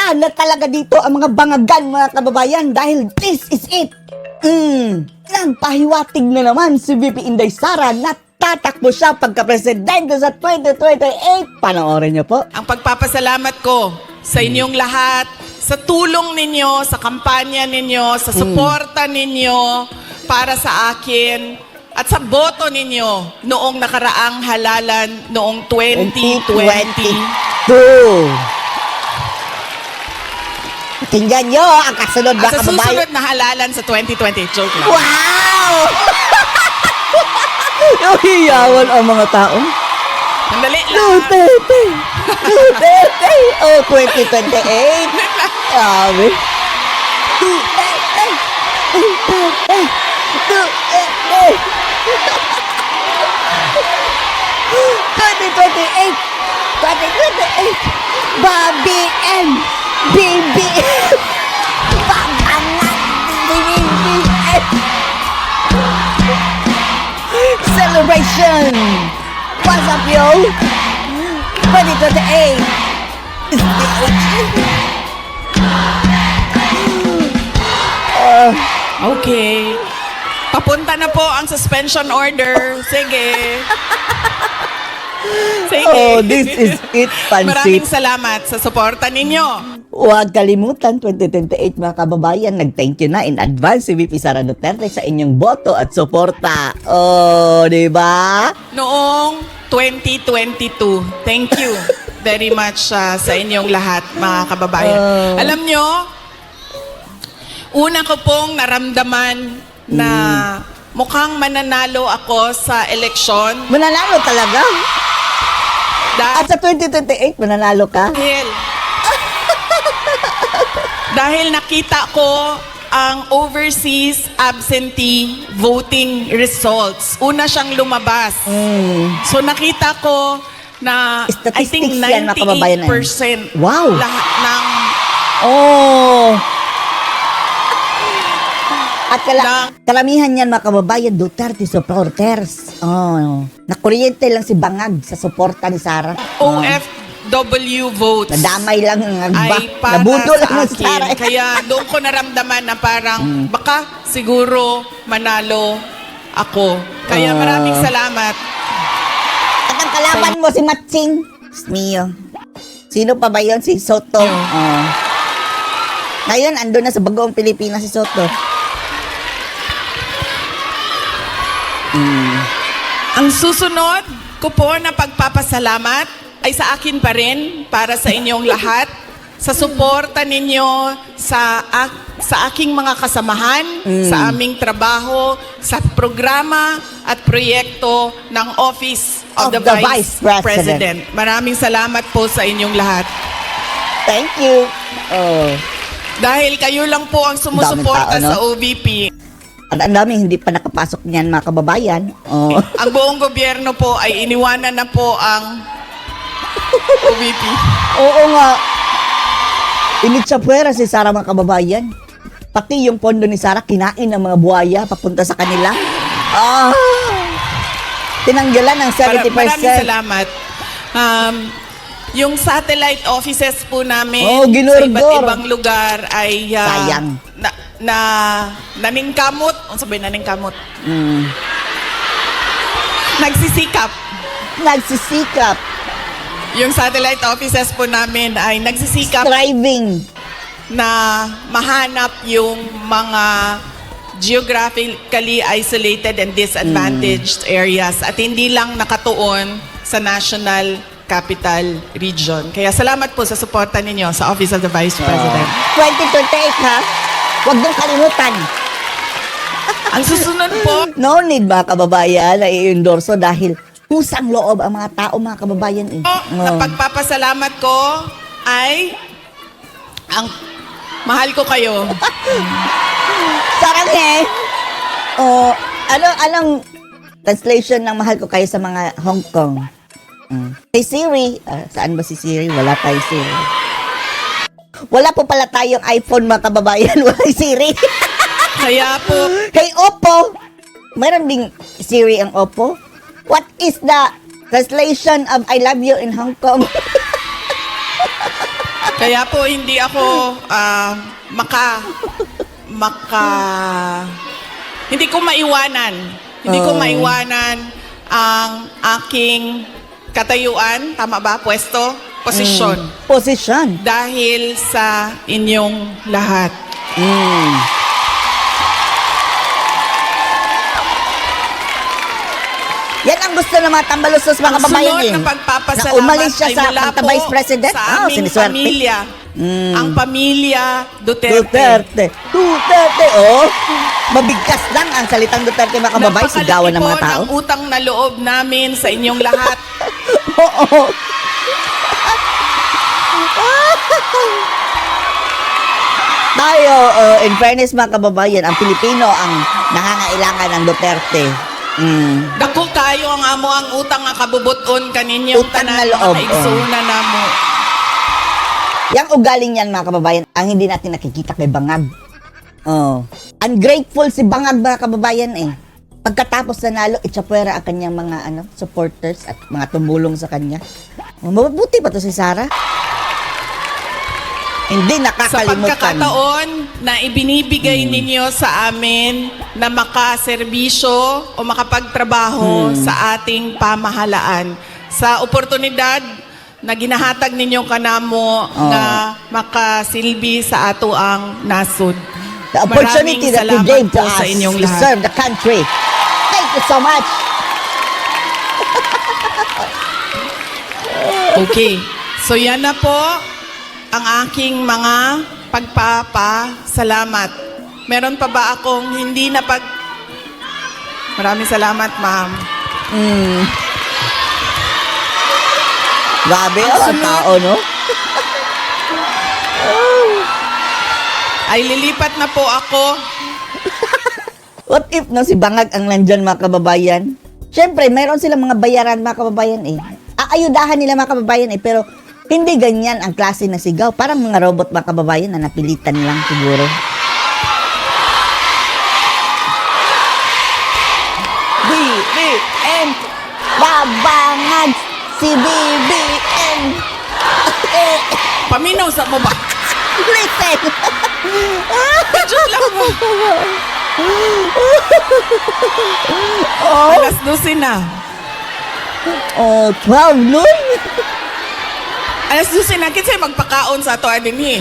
Wala na talaga dito ang mga bangagan, mga kababayan, dahil this is it. Nagpahiwatig na naman si VP Inday Sara na tatakbo siya pagka-presidente sa 2028. Panoorin niyo po. Ang pagpapasalamat ko sa inyong lahat, sa tulong ninyo, sa kampanya ninyo, sa suporta ninyo para sa akin, at sa boto ninyo noong nakaraang halalan noong 2020. 2. Tingnan nyo ang kasunod na At sa kababayan. susunod na halalan sa 2020. Joke lang. Wow! Nahiyawan ang mga tao. Sandali lang. Duterte! Duterte! Oh, 2028. Sabi. Duterte! Duterte! Duterte! 2028! 2028! Bobby and BBM! Babangat! BBM! Celebration! What's up, yo? 2028! Okay. Papunta na po ang suspension order. Sige. Sige. Oh, this is it, Maraming Pansit. salamat sa suporta ninyo. Huwag kalimutan, 2028 mga kababayan, nag-thank you na in advance si VP Sara Duterte sa inyong boto at suporta. Oh, di ba? Noong 2022. Thank you very much sa inyong lahat, mga kababayan. Alam nyo, una ko pong naramdaman na mukhang mananalo ako sa eleksyon. Mananalo talaga. At sa 2028, mananalo ka? Dahil nakita ko ang overseas absentee voting results. Una siyang lumabas. So nakita ko na I think Statistics yan, mga kababayan, 98% Wow. lahat ng Oh! At Lang. karamihan yan mga kababayan, Duterte supporters. Oh, nakuryente lang si Bangag sa suporta ni Sara. OFW votes Nadamay lang ang agba. ay para Nabuto lang sa ng Sara. akin. Kaya doon ko naramdaman na parang baka siguro manalo ako. Kaya maraming salamat. At ang kalaban mo si Matching. Mio. Sino pa ba yun? Si Soto. Oh. Ngayon, ando na sa Bagoong Pilipinas si Soto. Ang susunod ko po na pagpapasalamat ay sa akin pa rin, para sa inyong lahat, sa suporta ninyo sa aking mga kasamahan, sa aming trabaho, sa programa at proyekto ng Office of the Vice President. Maraming salamat po sa inyong lahat. Thank you. Oh. Dahil kayo lang po ang sumusuporta Daming tao, no? sa OVP. At ang dami hindi pa nakapasok niyan mga kababayan. Oh. Ang buong gobyerno po ay iniwanan na po ang OVP. Oo nga. Initsapwera si Sara mga kababayan. Pati yung pondo ni Sara kinain ng mga buhaya papunta sa kanila. Ah! Tinanggalan ng 70%. Maraming salamat. Yung satellite offices po namin Oh, sa ginurgor. iba't ibang lugar ay Sayang. naningkamot. Ano sabihin naningkamot? Mm. Nagsisikap. Nagsisikap. Yung satellite offices po namin ay nagsisikap Striving. na mahanap yung mga geographically isolated and disadvantaged areas at hindi lang nakatuon sa National Capital Region. Kaya salamat po sa suporta ninyo sa Office of the Vice President. 2028 ha? Huwag niyong kalimutan. Ang susunod po, No need mga kababayan na i-endorso dahil kusang loob ang mga tao mga kababayan eh. na pagpapasalamat ko ay ang mahal ko kayo. Sarang eh. Oh, anong translation ng mahal ko kayo sa mga Hong Kong? Kay Siri, saan ba si Siri? Wala tayo Siri. Wala po pala tayong iPhone mga kababayan, wala Siri. Kaya po, Kay Oppo, meron ding Siri ang Oppo. What is the translation of I love you in Hong Kong? Kaya po hindi ako hindi ko maiwanan. Hindi ko Oo. maiwanan ang aking katayuan, tama ba? Pwesto? Posisyon. Posisyon. Dahil sa inyong lahat. Mm. Yan ang gusto ng mga tambalusos mga Ang kababayan sunod eh. na pagpapasalamat Na umalis siya ay sa mula po pagka-vice president. sa aming siniswerte. pamilya. Ang pamilya Duterte. Duterte, oh. Mabigkas lang ang salitang Duterte mga kababayan. Sigawan ng mga tao. Napakalaki po ng utang na loob namin sa inyong lahat. Oo. Tayo, in fairness mga kababayan, ang Pilipino ang nangangailangan ng Duterte. Dako kayo ang amo ang utang nga kabubuton kaninyong Utang na tanan loob, mga kaigsunan namo. Yang ugaling yan mga kababayan, ang hindi natin nakikita kay Bangag. Oh. Ungrateful si Bangag mga kababayan eh. Pagkatapos nanalo, itsapwera ang kanyang mga supporters at mga tumulong sa kanya. Oh, mabuti pa to si Sara. Hindi Sa nakakalimutan. pagkakataon na ibinibigay ninyo sa amin na makaserbisyo o makapagtrabaho sa ating pamahalaan. Sa oportunidad na ginahatag ninyo kanamo nga makasilbi sa ato ang nasod. The opportunity that you Maraming gave to salamat po us sa inyong to lahat. serve the country. Thank you so much. Okay. So yan na po ang aking mga pagpapasalamat. Meron pa ba akong hindi na Maraming salamat, ma'am. Grabe Ang ang sunod. tao, no? Ay lilipat na po ako. What if no si Bangag ang nandyan mga kababayan? Siyempre, mayroon silang mga bayaran mga kababayan eh. Aayudahan nila mga kababayan eh, pero hindi ganyan ang klase ng sigaw. Parang mga robot mga kababayan na napilitan lang siguro. BBM! Babangag! Si BBM! Paminaw sa mo ba? Listen! Joke lang mo. Oh, Alas 12 na. 12 nun? Alas 12 na. Kinsay magpakaon sa ato adin eh.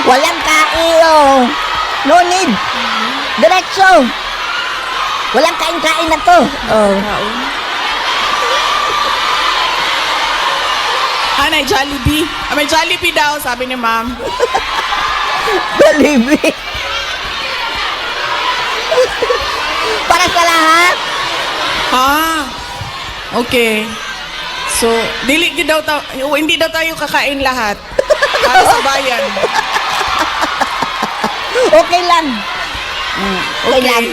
Walang kain. No need. Diretso. Walang kain-kain na to. Oh. May Jollibee. May Jollibee daw, sabi ni ma'am. Jollibee. Para sa lahat. Okay. So, hindi daw tayo kakain lahat. Para sa bayan. Okay lang. Okay lang.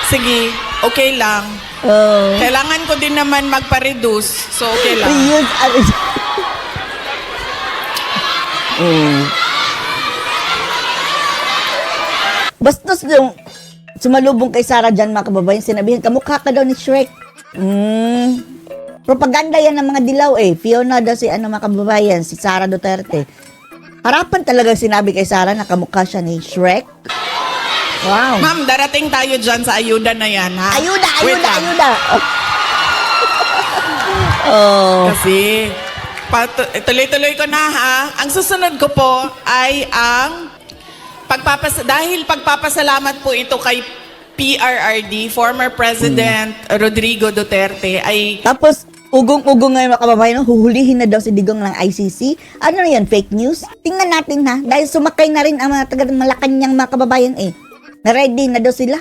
Sige, okay lang. Oh. Kailangan ko din naman magpa-reduce. So, okay lang. Reuse. Bastos yung sumalubong kay Sarah dyan mga kababayan, sinabihin, kamukha ka daw ni Shrek. Propaganda yan ng mga dilaw eh. Fiona daw si mga kababayan, si Sara Duterte. Harapan talaga sinabi kay Sarah na kamukha siya ni Shrek. Wow. Ma'am, darating tayo dyan sa ayuda na yan, ha? Ayuda, Wait ayuda, lang. ayuda. Oh. Kasi, tuloy-tuloy ko na, ha? Ang susunod ko po ay ang dahil pagpapasalamat po ito kay PRRD, former President Rodrigo Duterte, ay Tapos, ugong-ugong ngayon mga kababayan, huhulihin na daw si Digong ng ICC. Ano na yan, fake news? Tingnan natin ha, dahil sumakay na rin ang mga taga-Malacanang mga kababayan eh. Na-ready na daw sila.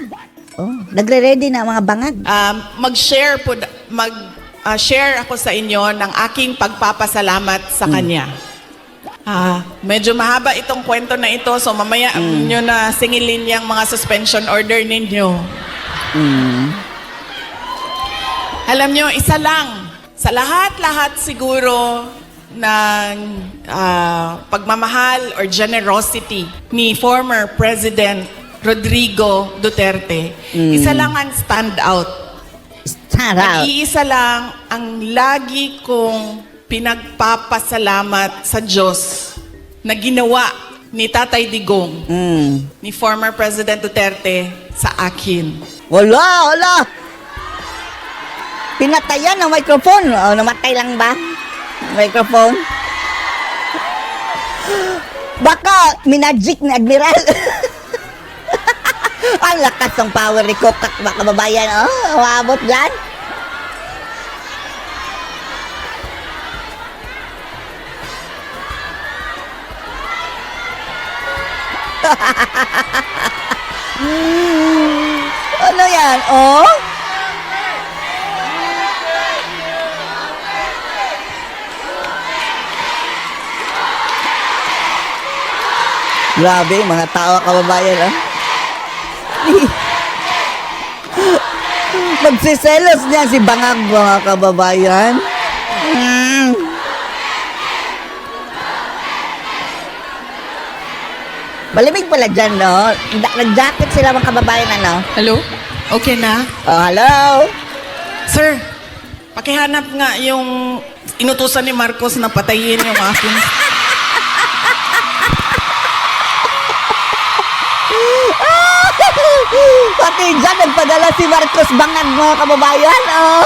Oh, nagre-ready na ang mga bangag. mag-share po, share ako sa inyo ng aking pagpapasalamat sa kanya. Medyo mahaba itong kwento na ito, so mamaya nyo na singilin yung mga suspension order ninyo. Alam nyo, isa lang, sa lahat-lahat siguro ng pagmamahal or generosity ni former President Rodrigo Duterte, isa lang ang stand out. Stand out. Iisa lang ang lagi kong pinagpapasalamat sa Diyos na ginawa ni Tatay Digong, ni former President Duterte sa akin. Wala. Pinatayan ang microphone. O, namatay lang ba? Microphone? Baka minagic ni Admiral. Ang lakas ng power ni Kokak, mga kababayan. Oh, umabot dyan. Ano yan? Oh? Grabe, mga tao, kababayan, ah. Magsiselos niya si Bangag, mga kababayan. Malamig pala dyan, no? Nag-jacket sila, mga kababayan, ano? Hello? Okay na? Oh, hello? Sir, pakihanap nga yung inutusan ni Marcos na patayin yung akin. Pati dyan, nagpadala si Marcos Bangag, mga kababayan. Oh.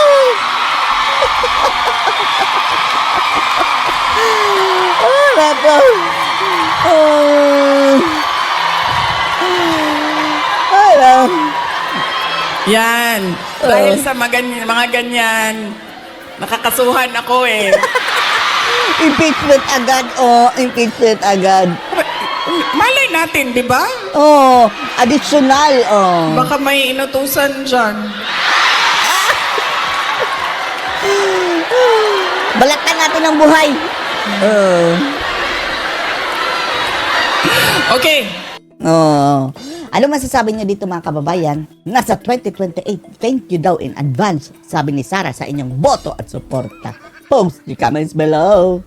Oh, nako. Oh. Ano? Yan. Dahil sa mga ganyan, nakakasuhan ako eh. Impeachment agad, oh. Impeachment agad. Malay natin, di ba? Oh, additional, oh. Baka may inutusan dyan. Balatan natin ang buhay. Oh. Okay. Oh. Ano masasabi niyo dito, mga kababayan? Nasa 2028, thank you daw in advance, sabi ni Sara, sa inyong boto at suporta. Post your comments below.